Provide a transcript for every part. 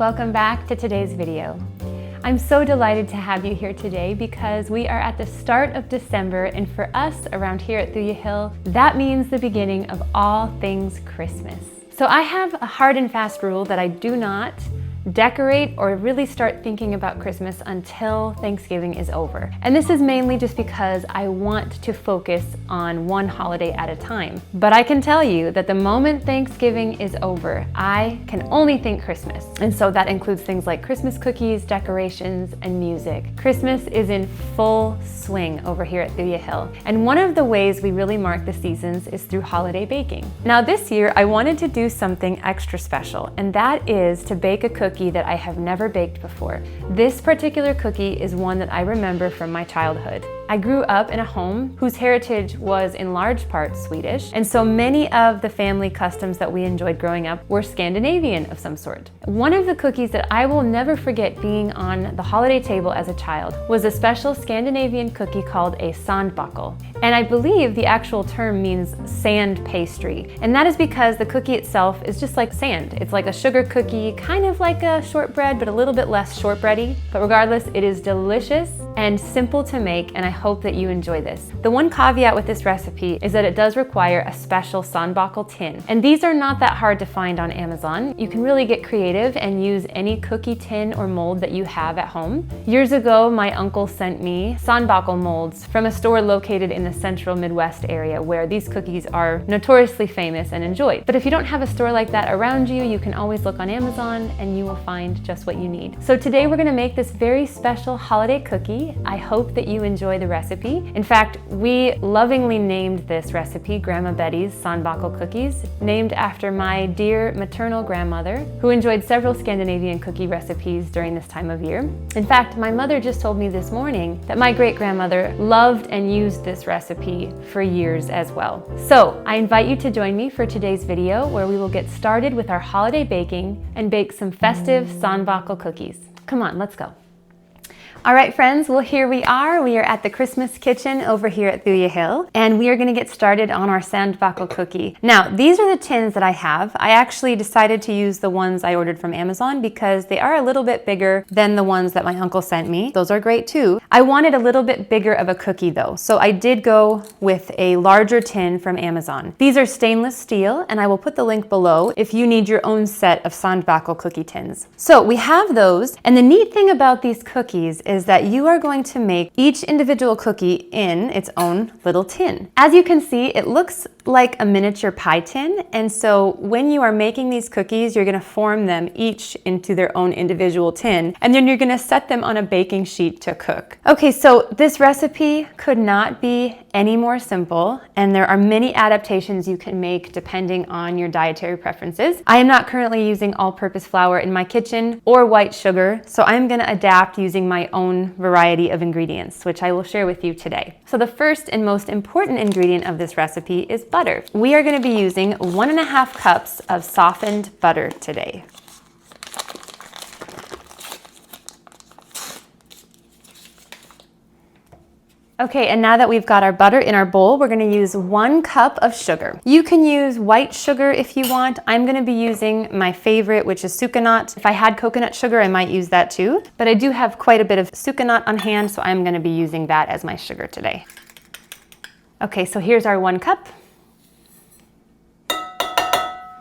welcome back to today's video. I'm so delighted to have you here today because we are at the start of December, and for us around here at Thuja Hill, that means the beginning of all things Christmas. So I have a hard and fast rule that I do not decorate or really start thinking about Christmas until Thanksgiving is over. And this is mainly just because I want to focus on one holiday at a time. But I can tell you that the moment Thanksgiving is over, I can only think Christmas. And so that includes things like Christmas cookies, decorations, and music. Christmas is in full swing over here at Thuja Hill. And one of the ways we really mark the seasons is through holiday baking. Now this year, I wanted to do something extra special, and that is to bake a cookie that I have never baked before. This particular cookie is one that I remember from my childhood. I grew up in a home whose heritage was in large part Swedish, and so many of the family customs that we enjoyed growing up were Scandinavian of some sort. One of the cookies that I will never forget being on the holiday table as a child was a special Scandinavian cookie called a Sandbakkel. And I believe the actual term means sand pastry. And that is because the cookie itself is just like sand. It's like a sugar cookie, kind of like a shortbread, but a little bit less shortbready. But regardless, it is delicious and simple to make, and I hope that you enjoy this. The one caveat with this recipe is that it does require a special Sandbakkel tin. And these are not that hard to find on Amazon. You can really get creative and use any cookie tin or mold that you have at home. Years ago, my uncle sent me Sandbakkel molds from a store located in the central Midwest area where these cookies are notoriously famous and enjoyed. But if you don't have a store like that around you, you can always look on Amazon and you will find just what you need. So today we're gonna make this very special holiday cookie. I hope that you enjoy the recipe. In fact, we lovingly named this recipe Grandma Betty's Sandbakkel cookies, named after my dear maternal grandmother, who enjoyed several Scandinavian cookie recipes during this time of year. In fact, my mother just told me this morning that my great-grandmother loved and used this recipe for years as well. So I invite you to join me for today's video where we will get started with our holiday baking and bake some festive Sandbakkel cookies. Come on, let's go. All right, friends, well, here we are. We are at the Christmas kitchen over here at Thuja Hill, and we are gonna get started on our Sandbakkel cookie. Now, these are the tins that I have. I actually decided to use the ones I ordered from Amazon because they are a little bit bigger than the ones that my uncle sent me. Those are great too. I wanted a little bit bigger of a cookie though, so I did go with a larger tin from Amazon. These are stainless steel, and I will put the link below if you need your own set of Sandbakkel cookie tins. So we have those, and the neat thing about these cookies is that you are going to make each individual cookie in its own little tin. As you can see, it looks like a miniature pie tin, and so when you are making these cookies, you're gonna form them each into their own individual tin, and then you're gonna set them on a baking sheet to cook. Okay, so this recipe could not be any more simple, and there are many adaptations you can make depending on your dietary preferences. I am not currently using all-purpose flour in my kitchen or white sugar, so I'm gonna adapt using my own variety of ingredients, which I will share with you today. So the first and most important ingredient of this recipe is butter. We are gonna be using 1.5 cups of softened butter today. Okay, and now that we've got our butter in our bowl, we're gonna use 1 cup of sugar. You can use white sugar if you want. I'm gonna be using my favorite, which is sucanat. If I had coconut sugar, I might use that too, but I do have quite a bit of sucanat on hand, so I'm gonna be using that as my sugar today. Okay, so here's our 1 cup.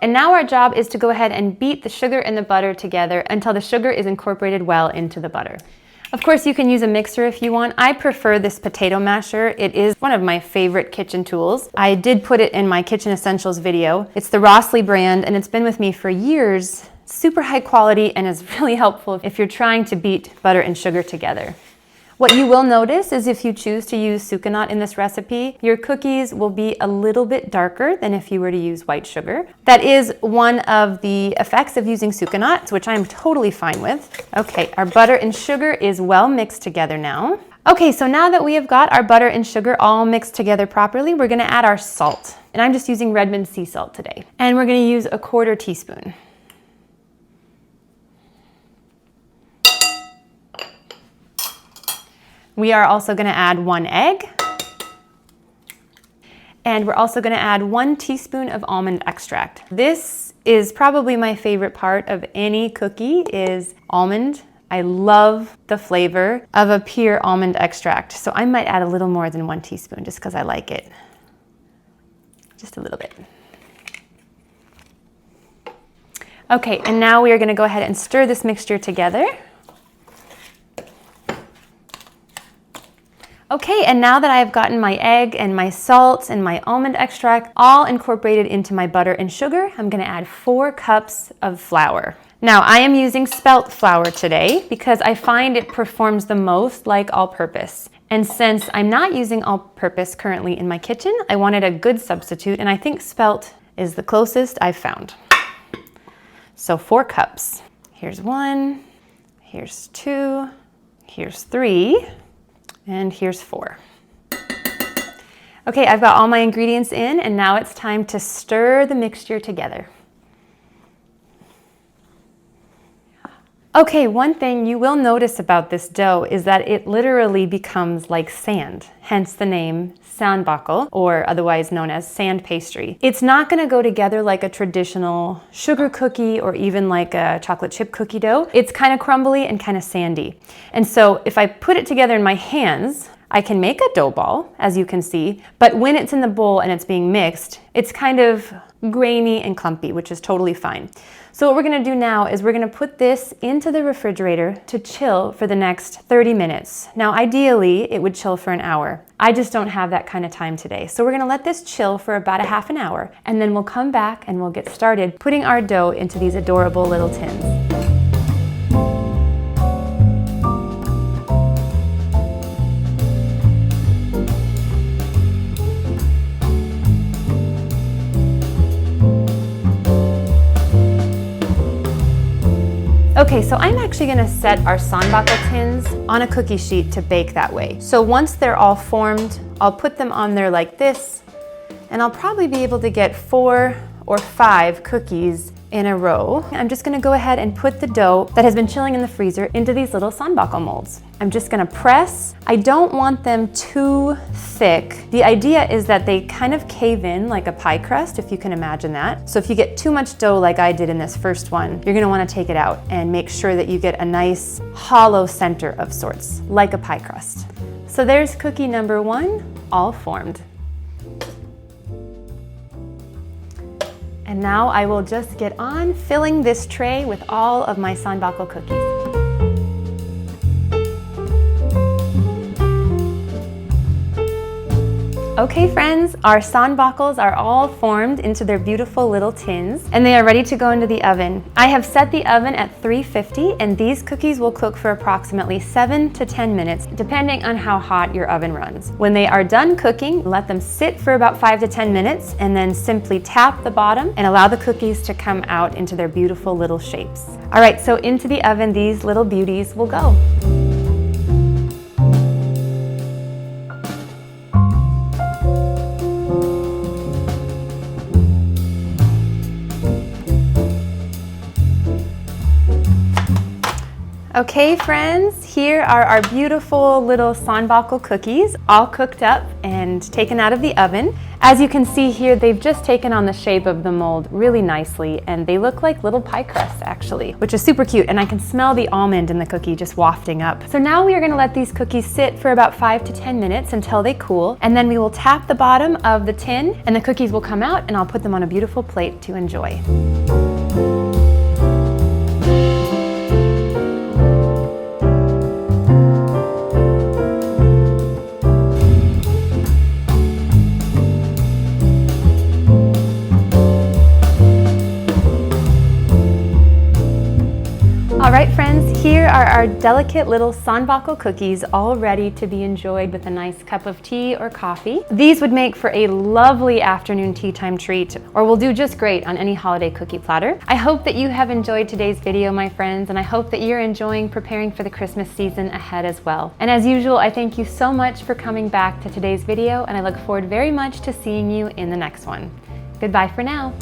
And now our job is to go ahead and beat the sugar and the butter together until the sugar is incorporated well into the butter. Of course, you can use a mixer if you want. I prefer this potato masher. It is one of my favorite kitchen tools. I did put it in my Kitchen Essentials video. It's the Rossley brand, and it's been with me for years. Super high quality and is really helpful if you're trying to beat butter and sugar together. What you will notice is if you choose to use sucanat in this recipe, your cookies will be a little bit darker than if you were to use white sugar. That is one of the effects of using sucanat, which I'm totally fine with. Okay, our butter and sugar is well mixed together now. Okay, so now that we have got our butter and sugar all mixed together properly, we're gonna add our salt. And I'm just using Redmond sea salt today. And we're gonna use 1/4 teaspoon. We are also gonna add 1 egg. And we're also gonna add 1 teaspoon of almond extract. This is probably my favorite part of any cookie is almond. I love the flavor of a pure almond extract. So I might add a little more than 1 teaspoon just because I like it. Just a little bit. Okay, and now we are gonna go ahead and stir this mixture together. Okay, and now that I've gotten my egg and my salt and my almond extract all incorporated into my butter and sugar, I'm gonna add 4 cups of flour. Now, I am using spelt flour today because I find it performs the most like all-purpose. And since I'm not using all-purpose currently in my kitchen, I wanted a good substitute, and I think spelt is the closest I've found. So 4 cups. Here's 1, here's 2, here's 3, and here's 4. Okay, I've got all my ingredients in, and now it's time to stir the mixture together. Okay, one thing you will notice about this dough is that it literally becomes like sand, hence the name Sandbakkel, or otherwise known as sand pastry. It's not gonna go together like a traditional sugar cookie or even like a chocolate chip cookie dough. It's kind of crumbly and kind of sandy. And so if I put it together in my hands, I can make a dough ball, as you can see, but when it's in the bowl and it's being mixed, it's kind of grainy and clumpy, which is totally fine. So what we're gonna do now is we're gonna put this into the refrigerator to chill for the next 30 minutes. Now, ideally, it would chill for an hour. I just don't have that kind of time today. So we're gonna let this chill for about a half an hour, and then we'll come back and we'll get started putting our dough into these adorable little tins. Okay, so I'm actually gonna set our Sandbakkel tins on a cookie sheet to bake that way. So once they're all formed, I'll put them on there like this, and I'll probably be able to get 4 or 5 cookies in a row. I'm just gonna go ahead and put the dough that has been chilling in the freezer into these little Sandbakkel molds. I'm just gonna press. I don't want them too thick. The idea is that they kind of cave in like a pie crust, if you can imagine that. So if you get too much dough like I did in this first one, you're gonna wanna take it out and make sure that you get a nice hollow center of sorts, like a pie crust. So there's cookie number 1, all formed. And now I will just get on filling this tray with all of my Sandbakkel cookies. Okay friends, our Sandbakkels are all formed into their beautiful little tins, and they are ready to go into the oven. I have set the oven at 350, and these cookies will cook for approximately 7 to 10 minutes, depending on how hot your oven runs. When they are done cooking, let them sit for about 5 to 10 minutes, and then simply tap the bottom and allow the cookies to come out into their beautiful little shapes. All right, so into the oven these little beauties will go. Okay friends, here are our beautiful little Sandbakkel cookies, all cooked up and taken out of the oven. As you can see here, they've just taken on the shape of the mold really nicely, and they look like little pie crusts actually, which is super cute, and I can smell the almond in the cookie just wafting up. So now we are gonna let these cookies sit for about 5 to 10 minutes until they cool, and then we will tap the bottom of the tin and the cookies will come out, and I'll put them on a beautiful plate to enjoy. All right friends, here are our delicate little Sandbakkel cookies all ready to be enjoyed with a nice cup of tea or coffee. These would make for a lovely afternoon tea time treat, or will do just great on any holiday cookie platter. I hope that you have enjoyed today's video, my friends, and I hope that you're enjoying preparing for the Christmas season ahead as well. And as usual, I thank you so much for coming back to today's video, and I look forward very much to seeing you in the next one. Goodbye for now.